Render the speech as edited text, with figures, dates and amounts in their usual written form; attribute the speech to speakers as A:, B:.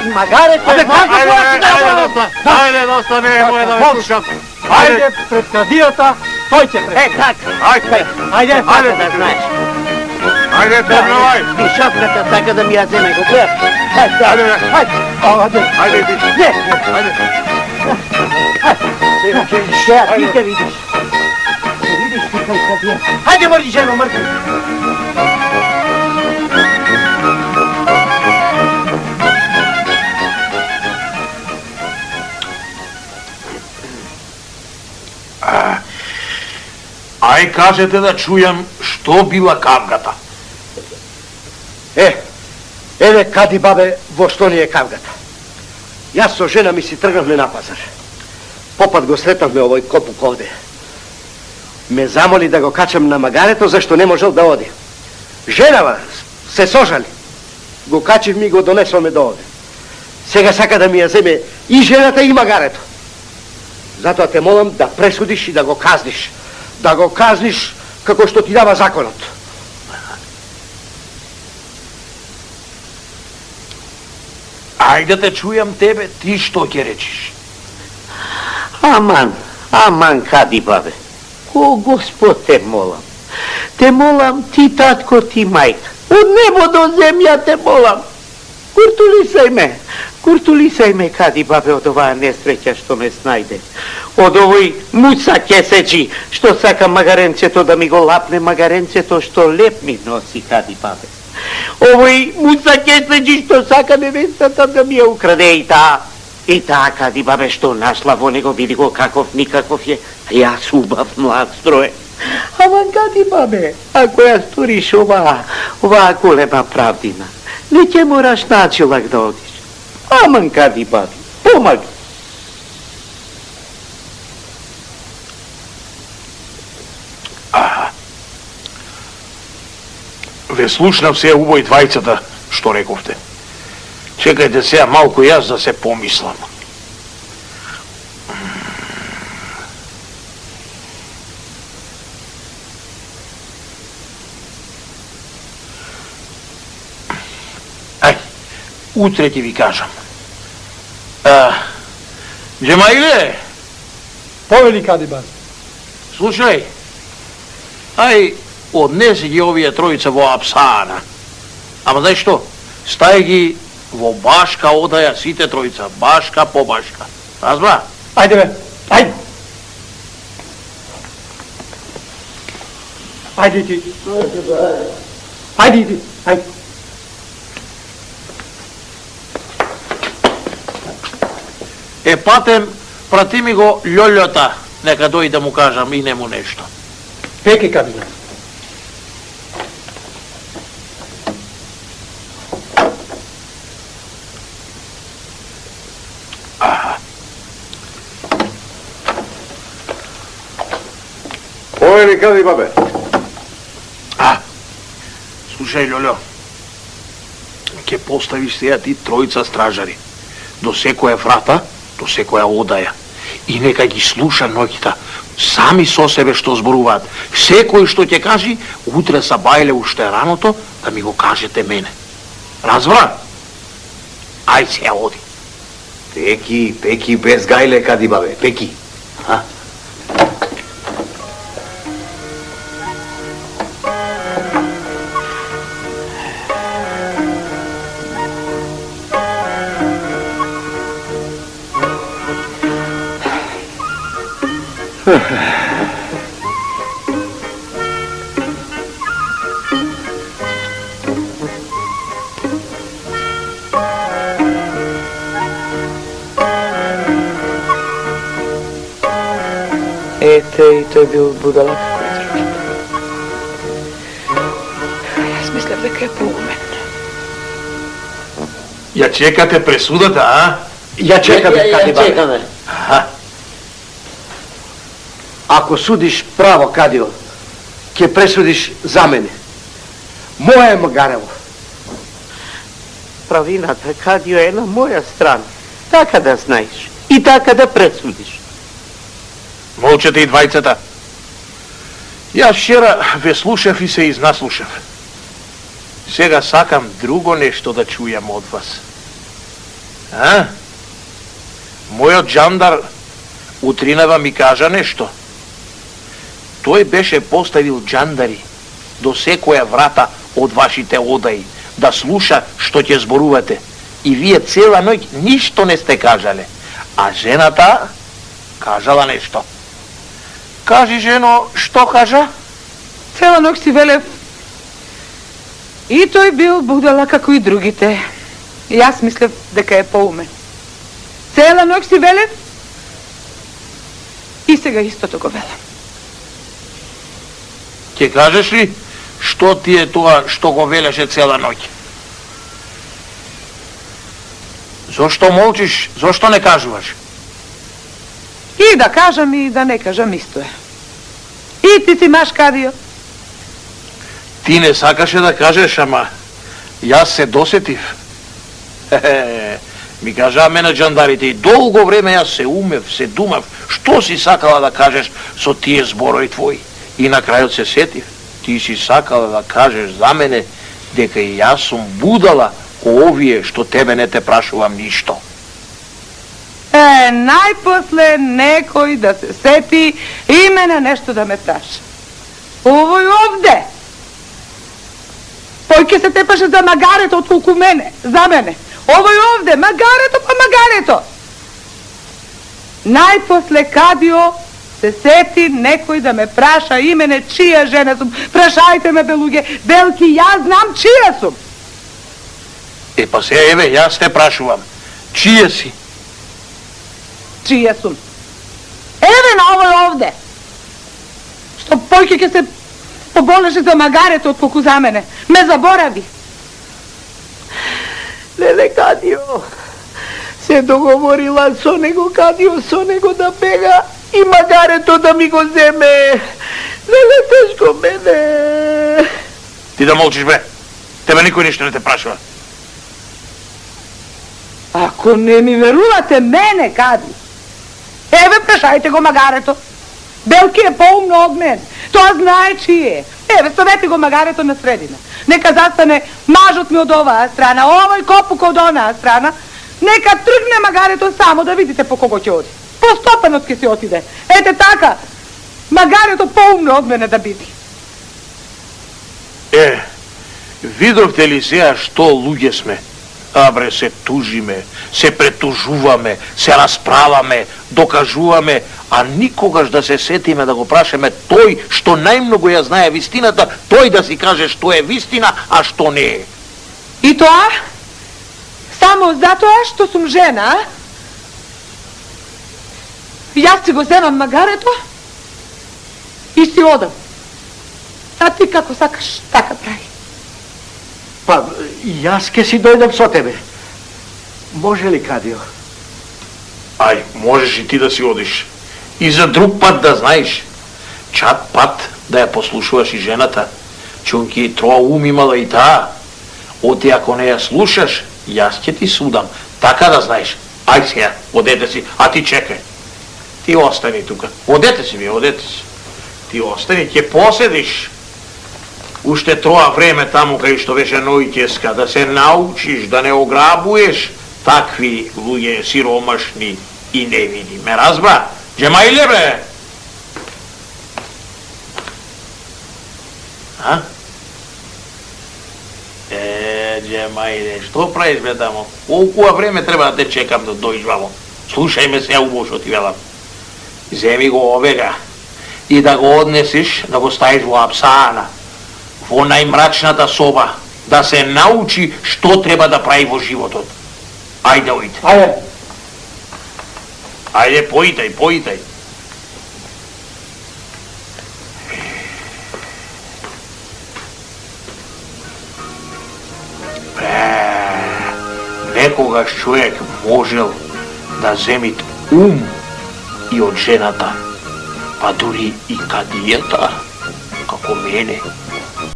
A: Магарето е моето.
B: Айде, доста не е моje да ме слушам.
A: Айде пред кадията, той će пред.
C: Как?
A: Айде.
C: Айде да знаеш.
B: Айде, тръгнавай.
C: Бишовката така да ми я вземе, го гледаш.
B: Айде, иди.
C: Не.
B: Айде.
C: Ти те видиш. Видиш ти кой кадия.
A: Хайде, мърди, жено, мърди.
B: Ај кажете да чујам што била кавгата.
A: Еве кади бабе во што ни е кавгата. Јас со жена ми си тргнавме на пазар. Попат го сретнавме овој копук овде. Ме замоли да го качам на магарето, зашто не можел да оди. Женава се сожали. Го качив ми и го донесоме до овде. Сега сака да ми ја земе и жената и магарето. Затоа те молам да пресудиш и да го казниш. Да го казниш како што ти дава законот.
B: Ајде те чујам тебе, ти што ќе речиш?
C: Аман, кади бабе. О, Господ, те молам, ти татко, ти мајка. Од небо до земја те молам. Куртулисај ме, кади бабе, од оваа несреќа што ме снајде. Од овој муца кесечи, што сака магаренцето да ми го лапне, магаренцето што леп ми носи, кади бабе. Овој муца кесечи што сака невестата да ми ја украде и таа, кади бабе, што нашла во него, види го каков никаков е, а јас убав млад строje. Аман, кади бабе, ако ја сториш оваа голема правдина, не ќе мораш начелак да одиш. Аман, кади баби, помаги.
B: Ве слушнав се убој двајцата што рековте. Чекајте сега малку јас да се помислам. Утре ќе ви кажам. Джемаиле!
A: Повели кади бабе.
B: Слушај, ај однеси ги овие тројца во апсана. Ама знаеш што? Стај ги во башка одаја сите тројца, башка по башка. Разбра?
A: Ајде бе, ајде. Ајде ти. Ајде иди, ајде.
B: Патем, прати ми го Лјолјота, нека дојде да му кажам и нему нешто.
A: Пеке кади бабе.
D: Повели кади бабе.
B: Слушај, Лјолјо, ќе поставиш сега ти тројца стражари до секоја врата, до секоја одаја. И нека ги слуша ноќта, сами со себе што зборуваат. Секој што ќе кажи, утре са бајле уште раното, да ми го кажете мене. Разбра? Ај се оди.
D: Пеки без гајле кади бабе, пеки.
C: И тој бил будалак кој другите. Јас мислев дека е поумен.
B: Ја чекате пресудата, а?
A: Ја чекаме кади бабе.
C: Чекаме.
A: Ако судиш право, кадио, ќе пресудиш за мене. Моја е магарево.
C: Правината, кадио, е на моја страна. Така да знаеш. И така да пресудиш.
B: Молчете и двајцата. Јас вчера ве слушав и се изнаслушав. Сега сакам друго нешто да чујам од вас. А? Мојот джандар утринава ми кажа нешто. Тој беше поставил джандари до секоја врата од вашите одаи, да слуша што ќе зборувате. И вие цела ноќ ништо не сте кажале. А жената кажала нешто. Кажи, жено, што кажа?
E: Цела ноќ си велев. И тој бил будала како и другите. И јас мислев дека е поумен. Цела ноќ си велев. И сега истото го велам.
B: Ќе кажеш ли што ти е тоа што го велеше цела ноќ? Зошто молчиш? Зошто не кажуваш?
E: И да кажам и да не кажам исто е. И ти си маш Кадио.
B: Ти не сакаше да кажеш, ама јас се досетив. Ми кажаа мене джандарите и долго време јас се умев, се думав, што си сакала да кажеш со тие зборови твои. И на крајот се сетив, ти си сакала да кажеш за мене дека и јас сум будала ко овие што тебе не те прашувам ништо.
E: Најпосле некој да се сети и мене нешто да ме праша. Овој овде. Тој ке се тепаше за магарето отколку мене, за мене. Овој овде, магарето па магарето. Најпосле Кадио се сети некој да ме праша и мене чија жена сум. Прашајте ме, белуѓе, белки, јас знам чија сум.
B: Па се, еве, јас те прашувам, чија си?
E: Чија сум? Еве на овој овде. Што појке ке се поболеше за магарето отколку за мене. Ме заборави.
C: Леле, Кадио, се договорила со него, Кадио, со него да бега и магарето да ми го земе. Леле, тешко мене.
B: Ти да молчиш, бе. Тебе никој ништо не те прашува.
E: Ако не ми верувате мене, Кади, еве прашајте го магарето. Белки е поумно од мен. Тоа знае чие. Еве, ставете го магарето на средина. Нека застане мажот ми од оваа страна, овој копук од онаа страна. Нека тргне магарето само да видите по кого ќе оди. По стопанот ќе се отиде. Ете така, магарето поумно од мене да биде.
B: Видовте ли сега што луѓе сме? Абре, се тужиме, се претужуваме, се расправаме, докажуваме, а никогаш да се сетиме да го прашаме тој што најмногу ја знае вистината, тој да си каже што е вистина, а што не е.
E: И тоа? Само затоа што сум жена, а? Јас си го земам магарето и си одам. А ти како сакаш, така прави.
A: Па, јас ке си дојдам со тебе. Може ли, Кадио?
B: Ај, можеш и ти да си одиш. И за друг пат да знаеш. Чат пат да ја послушуваш и жената. Чунки троа ум имала и таа. Оти ако не ја слушаш, јас ќе ти судам. Така да знаеш. Ај сега, одете си, а ти чекај. Ти остани тука. Одете си ви, одете си. Ти остани, ќе поседиш. Уште троа време таму кај што беше ноќеска, да се научиш да не ограбуеш такви луѓе сиромашни и невини. Ме разбра? Джемајле, бе! А? Джемајле, што правиш, бе, тамо? Колкува време треба да те чекам да дојдеш вамо? Слушај ме се убаво што ти велам. Земи го овега и да го однесиш, да го ставиш во апсана, во најмрачната соба, да се научи што треба да прави во животот. Ајде, ојде.
A: Ајде.
B: Ајде, поитај, поитај. Некогаш човек можел да земит ум и од жената, па дури и кадијата, како мене.